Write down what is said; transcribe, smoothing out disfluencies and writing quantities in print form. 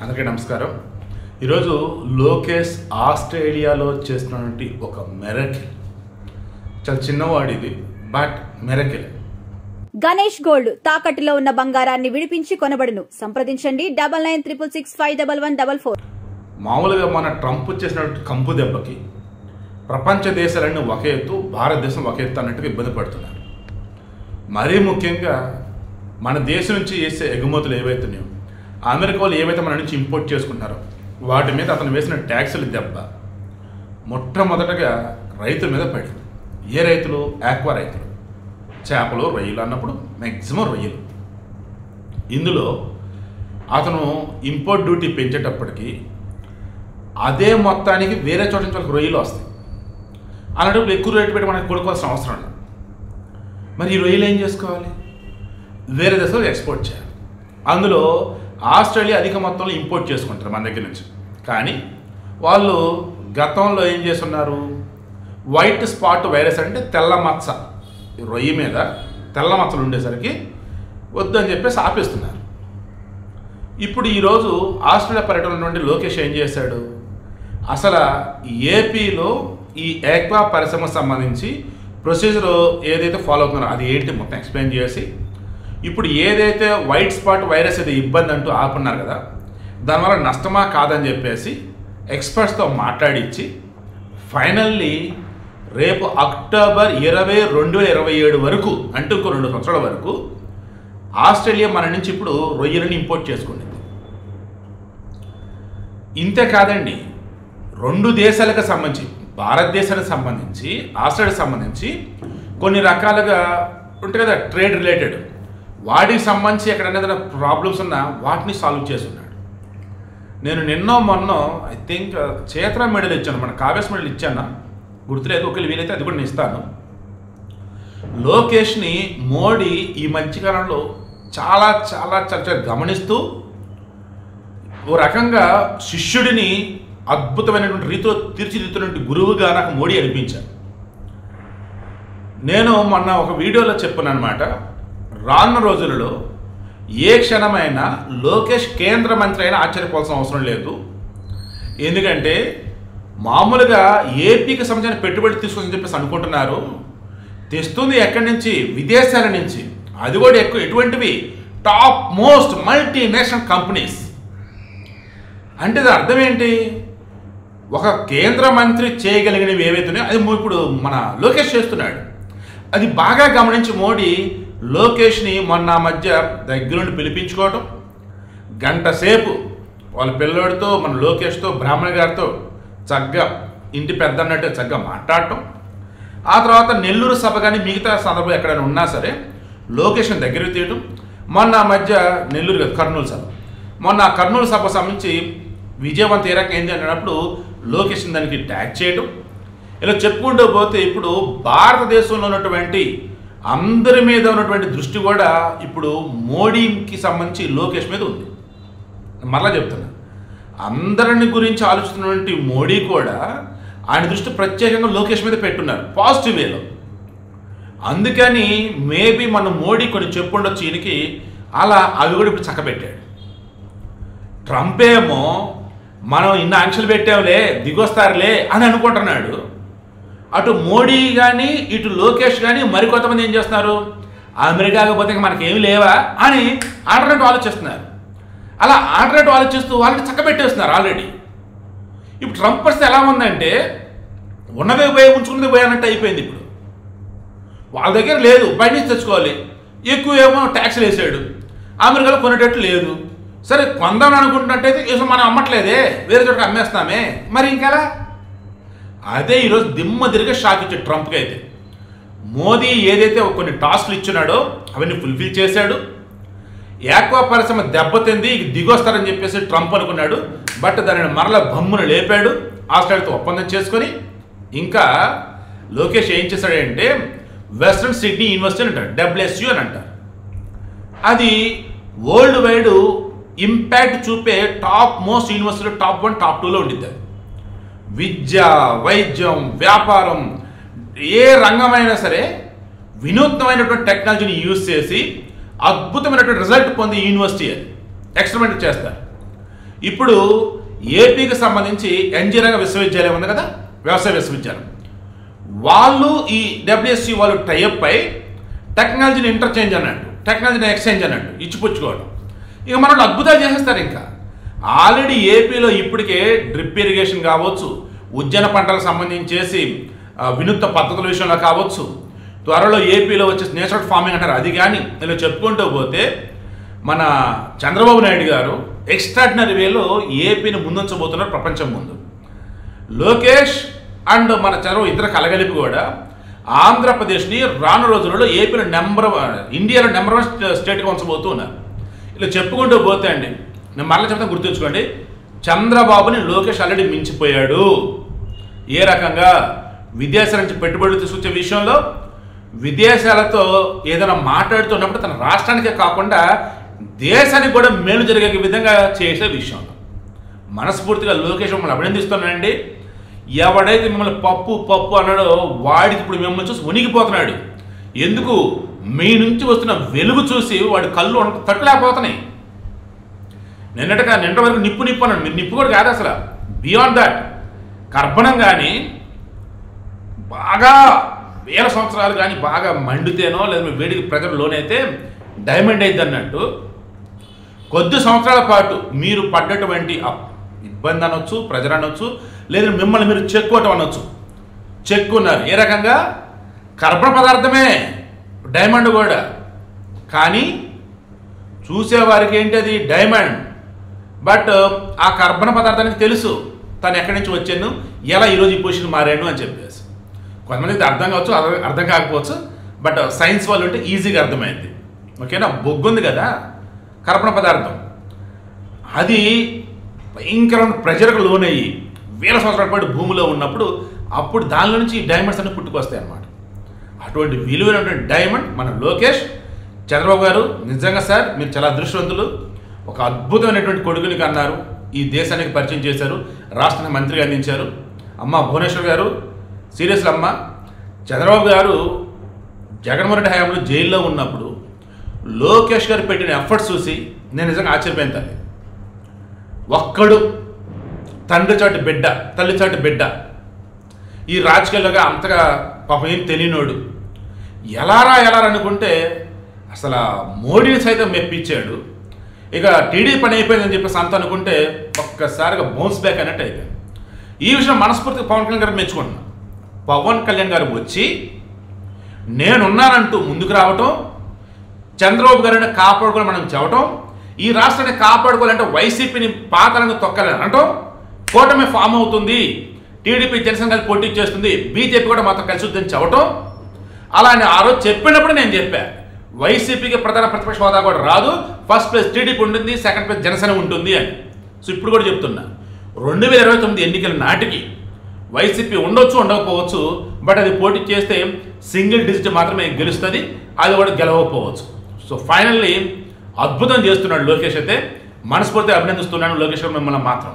అందరికీ నమస్కారం. ఈరోజు లోకేష్ ఆస్ట్రేలియాలో చేస్తున్నటువంటి ఒక మెరకిల్, చాలా చిన్నవాడిది బట్ మెరకిల్. గణేష్ గోల్డ్ తాకట్టులో ఉన్న బంగారాన్ని విడిపించి కొనబడును. సంప్రదించండి 9966511144. మామూలుగా మన ట్రంప్ చేసినటువంటి కంపు దెబ్బకి ప్రపంచ దేశాలన్నీ ఒక ఎత్తు, భారతదేశం ఒక ఎత్తు అన్నట్టుగా ఇబ్బంది పడుతున్నారు. మరీ ముఖ్యంగా మన దేశం నుంచి చేసే ఎగుమతులు ఏవైతున్నాయో, అమెరికా వాళ్ళు ఏవైతే మన నుంచి ఇంపోర్ట్ చేసుకుంటున్నారో వాటి మీద అతను వేసిన ట్యాక్సుల దెబ్బ మొట్టమొదటగా రైతుల మీద పడింది. ఏ రైతులు? ఆక్వా రైతులు. చేపలు, రొయ్యలు అన్నప్పుడు మ్యాక్సిమం రొయ్యలు. ఇందులో అతను ఇంపోర్ట్ డ్యూటీ పెంచేటప్పటికి అదే మొత్తానికి వేరే చోట నుంచి వాళ్ళకి రొయ్యలు వస్తాయి. అలాంటప్పుడు ఎక్కువ రేటు పెట్టి మనకి కొనుక్కోవాల్సిన అవసరం లేదు. మరి ఈ రొయ్యలు ఏం చేసుకోవాలి? వేరే దేశాలకు ఎక్స్పోర్ట్ చేయాలి. అందులో ఆస్ట్రేలియా అధిక మొత్తంలో ఇంపోర్ట్ చేసుకుంటారు మన దగ్గర నుంచి. కానీ వాళ్ళు గతంలో ఏం చేస్తున్నారు? వైట్ స్పాట్ వైరస్ అంటే తెల్ల మచ్చ, రొయ్యి మీద తెల్ల మచ్చలు ఉండేసరికి వద్దని చెప్పేసి ఆపేస్తున్నారు. ఇప్పుడు ఈరోజు ఆస్ట్రేలియా పర్యటన నుండి లోకేష్ ఏం చేశాడు? అసలు ఏపీలో ఈ ఆక్వా పరిశ్రమకు సంబంధించి ప్రొసీజర్ ఏదైతే ఫాలో అవుతున్నారో అది ఏంటి మొత్తం ఎక్స్ప్లెయిన్ చేసి, ఇప్పుడు ఏదైతే వైట్ స్పాట్ వైరస్ అది ఇబ్బంది అంటూ ఆపున్నారు కదా, దానివల్ల నష్టమా కాదని చెప్పేసి ఎక్స్పర్ట్స్తో మాట్లాడించి ఫైనల్లీ రేపు అక్టోబర్ 20, 2027 వరకు అంటే ఇంకో 2 సంవత్సరాల వరకు ఆస్ట్రేలియా మన నుంచి ఇప్పుడు రొయ్యలను ఇంపోర్ట్ చేసుకుంటుంది. ఇంతే కాదండి, 2 దేశాలకు సంబంధించి, భారతదేశానికి సంబంధించి ఆస్ట్రేలియాకి సంబంధించి కొన్ని రకాలుగా ఉంటాయి కదా ట్రేడ్ రిలేటెడ్, వాటికి సంబంధించి ఎక్కడైనా ఏదైనా ప్రాబ్లమ్స్ ఉన్నా వాటిని సాల్వ్ చేస్తున్నాడు. నేను నిన్నో మొన్నో ఐ థింక్ చేత్రా మెడల్ ఇచ్చాను, మన కావ్యాస్ మెడల్ ఇచ్చాను, గుర్తులేదు. ఒకవేళ వీలైతే అది కూడా నేను ఇస్తాను. లోకేష్ని మోడీ ఈ మధ్యకాలంలో చాలా చాలా చాలా గమనిస్తూ ఓ రకంగా శిష్యుడిని అద్భుతమైనటువంటి రీతిలో తీర్చిదిద్దుతున్నటువంటి గురువుగా నాకు మోడీ అనిపించాడు. నేను మొన్న ఒక వీడియోలో చెప్పాను అనమాట, రానున్న రోజులలో ఏ క్షణమైనా లోకేష్ కేంద్ర మంత్రి అయినా ఆశ్చర్యపోవాల్సిన అవసరం లేదు. ఎందుకంటే మామూలుగా ఏపీకి సంబంధించిన పెట్టుబడి తీసుకొని చెప్పేసి అనుకుంటున్నారు. తెస్తుంది ఎక్కడి నుంచి? విదేశాల నుంచి. అది కూడా ఎక్కువ ఎటువంటివి? Top most multinational companies. అంటే అది అర్థం ఏంటి? ఒక కేంద్ర మంత్రి చేయగలిగినవి ఏవైతున్నాయో అది ఇప్పుడు మన లోకేష్ చేస్తున్నాడు. అది బాగా గమనించి మోడీ లోకేష్ని మొన్న మధ్య దగ్గరుండి పిలిపించుకోవటం, గంట సేపు వాళ్ళ పిల్లోడితో మన లోకేష్తో బ్రాహ్మణ గారితో చక్కగా ఇంటి పెద్ద అన్నట్టు చక్కగా మాట్లాడటం, ఆ తర్వాత నెల్లూరు సభ కానీ మిగతా సందర్భం ఎక్కడైనా ఉన్నా సరే లోకేష్ని దగ్గరికి తీయటం. మొన్న మధ్య నెల్లూరు కదా కర్నూలు సభ, మొన్న కర్నూలు సభ సంబంధించి విజయవంతం ఏ రకంగా ఏంటి అన్నప్పుడు లోకేష్ని దానికి ట్యాగ్ చేయటం. ఇలా చెప్పుకుంటూ పోతే ఇప్పుడు భారతదేశంలో ఉన్నటువంటి అందరి మీద ఉన్నటువంటి దృష్టి కూడా ఇప్పుడు మోడీకి సంబంధించి లోకేష్ మీద ఉంది. మరలా చెప్తున్నా, అందరిని గురించి ఆలోచిస్తున్నటువంటి మోడీ కూడా ఆయన దృష్టి ప్రత్యేకంగా లోకేష్ మీద పెట్టున్నారు పాజిటివ్ వేలో. అందుకని మేబీ మన మోడీ కొన్ని చెప్పుండొచ్చు ఈయనకి, అలా అవి కూడా ఇప్పుడు చక్కబెట్టాడు. ట్రంప్ ఏమో మనం ఇన్ని ఆంక్షలు పెట్టాంలే దిగొస్తారులే అని అనుకుంటున్నాడు. అటు మోడీ కానీ ఇటు లోకేష్ కానీ మరికొంతమంది ఏం చేస్తున్నారు? అమెరికా కాకపోతే మనకేమి లేవా అని ఆల్టర్నేటివ్ ఆలోచిస్తున్నారు. అలా ఆల్టర్నేటివ్ ఆలోచిస్తూ వాళ్ళని చక్కబెట్టేస్తున్నారు ఆల్రెడీ. ఇప్పుడు ట్రంప్ పరిస్థితి ఎలా ఉందంటే ఉన్నదే పోయి ఉంచుకున్నదే పోయి అన్నట్టు అయిపోయింది. ఇప్పుడు వాళ్ళ దగ్గర లేదు, బయట నుంచి తెచ్చుకోవాలి. ఎక్కువ ఏమో ట్యాక్స్లు వేసాడు, అమెరికాలో కొనేటట్టు లేదు. సరే కొందామని అనుకుంటున్నట్టయితే ఈరోజు మనం అమ్మట్లేదే, వేరే చోట అమ్మేస్తామే, మరి ఇంకెలా? అదే ఈరోజు దిమ్మ తిరిగే షాక్ ఇచ్చాడు ట్రంప్కి. అయితే మోదీ ఏదైతే కొన్ని టాస్క్లు ఇచ్చున్నాడో అవన్నీ ఫుల్ఫిల్ చేశాడు. ఆక్వా పరిశ్రమ దెబ్బతింది, దిగొస్తారని చెప్పేసి ట్రంప్ అనుకున్నాడు. బట్ దానిని మరల బొమ్మను లేపాడు, ఆస్ట్రేలియాతో ఒప్పందం చేసుకొని. ఇంకా లోకేష్ ఏం చేశాడంటే వెస్ట్రన్ సిడ్నీ యూనివర్సిటీ అని అంటారు, WSU అని అంటారు. అది వరల్డ్ వైడ్ ఇంపాక్ట్ చూపే టాప్ మోస్ట్ యూనివర్సిటీలో టాప్ 1, టాప్ 2లో ఉండిద్ది. విద్య, వైద్యం, వ్యాపారం, ఏ రంగమైనా సరే వినూత్నమైనటువంటి టెక్నాలజీని యూజ్ చేసి అద్భుతమైనటువంటి రిజల్ట్ పొంది యూనివర్సిటీ అది ఎక్స్పెరిమెంట్ చేస్తారు. ఇప్పుడు ఏపీకి సంబంధించి ఎన్జీ రంగ విశ్వవిద్యాలయం ఉంది కదా, వ్యవసాయ విశ్వవిద్యాలయం, వాళ్ళు ఈ డబ్ల్యూఎస్సి వాళ్ళు టైఅప్ అయి టెక్నాలజీని ఇంటర్చేంజ్ అన్నట్టు, టెక్నాలజీని ఎక్స్చేంజ్ అన్నట్టు ఇచ్చిపుచ్చుకోవడం. ఇక మనల్ని అద్భుతాలు చేసేస్తారు. ఇంకా ఆల్రెడీ ఏపీలో ఇప్పటికే డ్రిప్ ఇరిగేషన్ కావచ్చు, ఉద్యాన పంటలకు సంబంధించేసి వినూత్న పద్ధతుల విషయంలో కావచ్చు, త్వరలో ఏపీలో వచ్చే నేచురల్ ఫార్మింగ్ అంటారు అది కానీ, ఇలా చెప్పుకుంటూ పోతే మన చంద్రబాబు నాయుడు గారు ఎక్స్ట్రాడినరీ వేలో ఏపీని ముందుంచబోతున్నారు ప్రపంచం ముందు. లోకేష్ అండ్ మన చంద్రబాబు ఇద్దరు కలగలిపి కూడా ఆంధ్రప్రదేశ్ని రాను రోజులలో ఏపీలో ఇండియాలో నెంబర్ 1 స్టేట్గా ఉంచబోతూ ఉన్నారు. ఇలా చెప్పుకుంటూ పోతే అండి, నేను మరలా చెప్తాను, గుర్తుంచుకోండి, చంద్రబాబుని లోకేష్ ఆల్రెడీ మించిపోయాడు. ఏ రకంగా? విదేశాల నుంచి పెట్టుబడులు తీసుకొచ్చే విషయంలో, విదేశాలతో ఏదైనా మాట్లాడుతున్నప్పుడు తన రాష్ట్రానికే కాకుండా దేశానికి కూడా మేలు జరిగే విధంగా చేసే విషయంలో మనస్ఫూర్తిగా లోకేష్ మిమ్మల్ని అభినందిస్తున్నానండి. ఎవడైతే మిమ్మల్ని పప్పు అన్నాడో వాడికి ఇప్పుడు మిమ్మల్ని చూసి వణికిపోతున్నాడు. ఎందుకు? మీ నుంచి వస్తున్న వెలుగు చూసి వాడి కళ్ళు తట్టులేకపోతున్నాయి. నిన్న వరకు నిప్పు అన్నాడు. మీరు నిప్పు కూడా కాదు అసలు, బియాండ్ దట్. కర్బనం కానీ బాగా వేల సంవత్సరాలు కానీ బాగా మండితేనో లేదా మీ వేడికి ప్రజలు లోనైతే డైమండ్ అయింది అన్నట్టు కొద్ది సంవత్సరాల పాటు మీరు పడ్డటువంటి ఇబ్బంది అనొచ్చు, ప్రజలు అనొచ్చు, లేదా మిమ్మల్ని మీరు చెక్కుకోవటం అనొచ్చు, చెక్కున్నారు. ఏ రకంగా? కర్బన పదార్థమే డైమండ్ కూడా. కానీ చూసేవారికి ఏంటి అది డైమండ్, బట్ ఆ కర్బన పదార్థానికి తెలుసు తను ఎక్కడి నుంచి వచ్చాను, ఎలా ఈరోజు ఈ పొజిషన్ మారాను అని చెప్పేసి. కొంతమందికి అర్థం కావచ్చు, అర్థం కాకపోవచ్చు, బట్ సైన్స్ వాళ్ళు ఉంటే ఈజీగా అర్థమైంది. ఓకేనా? బొగ్గు ఉంది కదా, కర్బన పదార్థం, అది భయంకరమైన ప్రెజర్కు లోనయ్యి వేల సంవత్సరాల పాటు భూమిలో ఉన్నప్పుడు అప్పుడు దానిలో నుంచి ఈ డైమండ్స్ అన్ని పుట్టుకొస్తాయి అన్నమాట. అటువంటి విలువైనటువంటి డైమండ్ మన లోకేష్. చంద్రబాబు గారు నిజంగా సార్ మీరు చాలా అదృష్టవంతులు. ఒక అద్భుతమైనటువంటి కొడుకుని కన్నారు, ఈ దేశానికి పరిచయం చేశారు, రాష్ట్రానికి మంత్రిగా అందించారు. అమ్మ భువనేశ్వర్ గారు సీరియస్లీ అమ్మ. చంద్రబాబు గారు జగన్మోహన్ రెడ్డి హయాంలో జైల్లో ఉన్నప్పుడు లోకేష్ గారు పెట్టిన ఎఫర్ట్స్ చూసి నేను నిజంగా ఆశ్చర్యపోయాను. తల్లి ఒక్కడు తండ్రి చాటు బిడ్డ, తల్లి చాటు బిడ్డ, ఈ రాజకీయాలుగా అంతగా పాపం ఏం తెలియనోడు ఎలారా అనుకుంటే అసలు మోడీని సైతం మెప్పించాడు. ఇక టీడీపీ పని అయిపోయిందని చెప్పేసి అంత అనుకుంటే ఒక్కసారిగా బౌన్స్ బ్యాక్ అన్నట్టు అయిపోయింది. ఈ విషయం మనస్ఫూర్తిగా పవన్ కళ్యాణ్ గారు మెచ్చుకున్నాను. పవన్ కళ్యాణ్ గారు వచ్చి నేనున్నానంటూ ముందుకు రావటం, చంద్రబాబు గారిని కాపాడుకోవాలని మనం చెప్పటం, ఈ రాష్ట్రాన్ని కాపాడుకోవాలంటే వైసీపీని పాతాళంగా తొక్కాలని అనటం, కూటమి ఫామ్ అవుతుంది, టీడీపీ జనసేన కలిసి పోటీ చేస్తుంది, బీజేపీ కూడా మాతో కలిసి వద్దని చెప్పటం. అలానే ఆ రోజు చెప్పినప్పుడు నేను చెప్పాను, వైసీపీకి ప్రధాన ప్రతిపక్ష హోదా కూడా రాదు, ఫస్ట్ ప్లేస్ టీడీపీ ఉంటుంది, సెకండ్ ప్లేస్ జనసేన ఉంటుంది అని. సో ఇప్పుడు కూడా చెప్తున్నా, 2029 ఎన్నికల నాటికి వైసీపీ ఉండొచ్చు, ఉండకపోవచ్చు, బట్ అది పోటీ చేస్తే సింగిల్ డిజిట్ మాత్రమే గెలుస్తుంది, అది కూడా గెలవకపోవచ్చు. సో ఫైనల్లీ అద్భుతం చేస్తున్నాడు లోకేష్. అయితే మనస్ఫూర్తిగా అభినందిస్తున్నాను లోకేష్ మిమ్మల్ని మాత్రం.